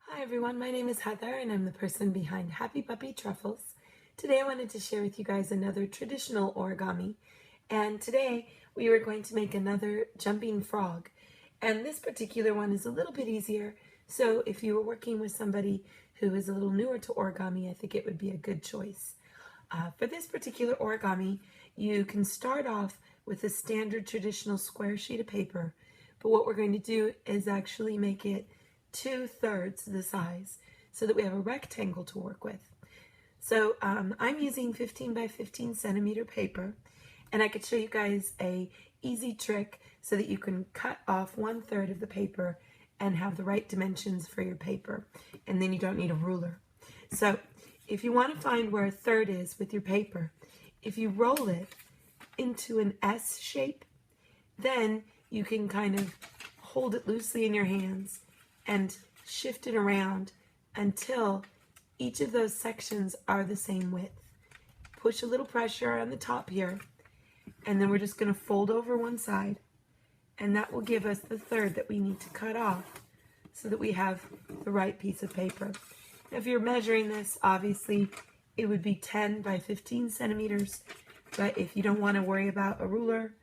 Hi everyone, my name is Heather and I'm the person behind Happy Puppy Truffles. Today I wanted to share with you guys another traditional origami, and today we were going to make another jumping frog. And this particular one is a little bit easier, so if you were working with somebody who is a little newer to origami, I think it would be a good choice. For this particular origami, you can start off with a standard traditional square sheet of paper, but what we're going to do is actually make it 2/3 the size so that we have a rectangle to work with. So I'm using 15 by 15 centimeter paper, and I could show you guys a easy trick so that you can cut off 1/3 of the paper and have the right dimensions for your paper, and then you don't need a ruler. So if you want to find where a third is with your paper, if you roll it into an S shape, then you can kind of hold it loosely in your hands and shift it around until each of those sections are the same width. Push a little pressure on the top here, and then we're just going to fold over one side, and that will give us the third that we need to cut off so that we have the right piece of paper. Now, if you're measuring this, obviously it would be 10 by 15 centimeters, but if you don't want to worry about a ruler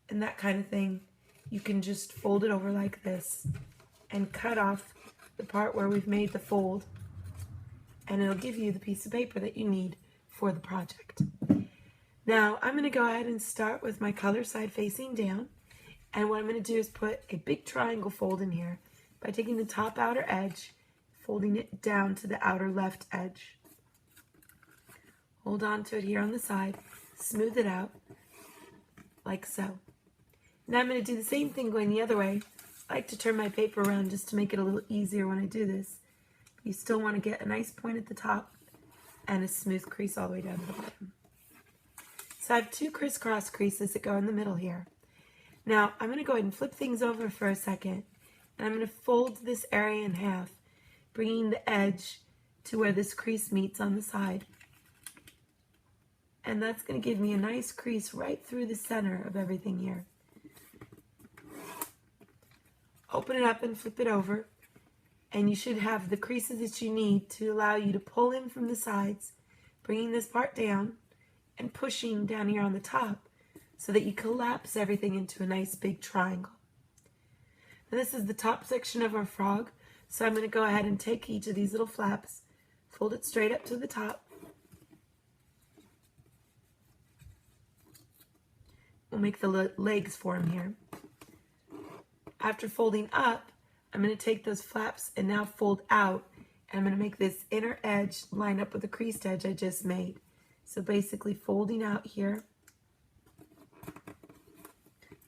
and that kind of thing, you can just fold it over like this and cut off the part where we've made the fold, and it'll give you the piece of paper that you need for the project. Now I'm going to go ahead and start with my color side facing down, and what I'm going to do is put a big triangle fold in here by taking the top outer edge, folding it down to the outer left edge. Hold on to it here on the side, smooth it out like so. Now I'm going to do the same thing going the other way. I like to turn my paper around just to make it a little easier when I do this. You still want to get a nice point at the top and a smooth crease all the way down to the bottom. So I have two crisscross creases that go in the middle here. Now I'm going to go ahead and flip things over for a second, and I'm going to fold this area in half, bringing the edge to where this crease meets on the side. And that's going to give me a nice crease right through the center of everything here. Open it up and flip it over, and you should have the creases that you need to allow you to pull in from the sides, bringing this part down and pushing down here on the top so that you collapse everything into a nice big triangle. Now this is the top section of our frog, so I'm going to go ahead and take each of these little flaps, fold it straight up to the top. We'll make the legs for him here. After folding up, I'm going to take those flaps and now fold out, and I'm going to make this inner edge line up with the creased edge I just made. So basically folding out here.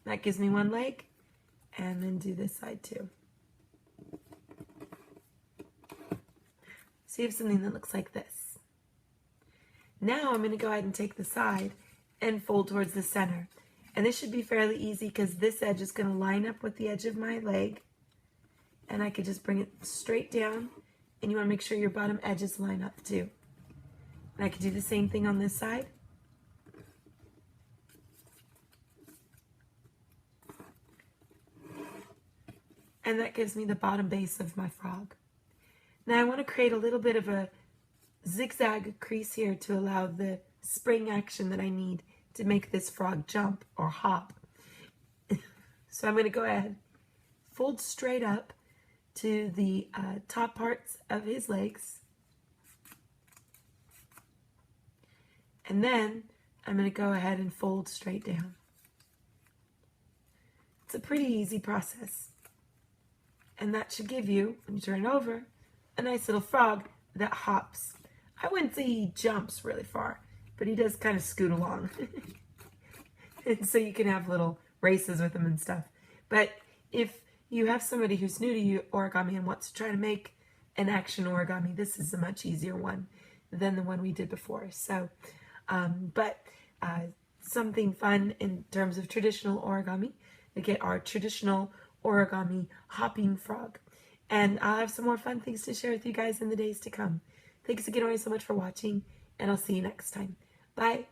That gives me one leg, and then do this side too. So you have something that looks like this. Now I'm going to go ahead and take the side and fold towards the center. And this should be fairly easy because this edge is going to line up with the edge of my leg. And I could just bring it straight down. And you want to make sure your bottom edges line up too. And I could do the same thing on this side. And that gives me the bottom base of my frog. Now I want to create a little bit of a zigzag crease here to allow the spring action that I need to make this frog jump or hop. So I'm going to go ahead, fold straight up to the top parts of his legs, and then I'm going to go ahead and fold straight down. It's a pretty easy process, and that should give you, when you turn it over, a nice little frog that hops. I wouldn't say he jumps really far, but he does kind of scoot along. And so you can have little races with him and stuff. But if you have somebody who's new to origami and wants to try to make an action origami, this is a much easier one than the one we did before. So, something fun in terms of traditional origami. We get our traditional origami hopping frog. And I'll have some more fun things to share with you guys in the days to come. Thanks again always so much for watching, and I'll see you next time. Bye.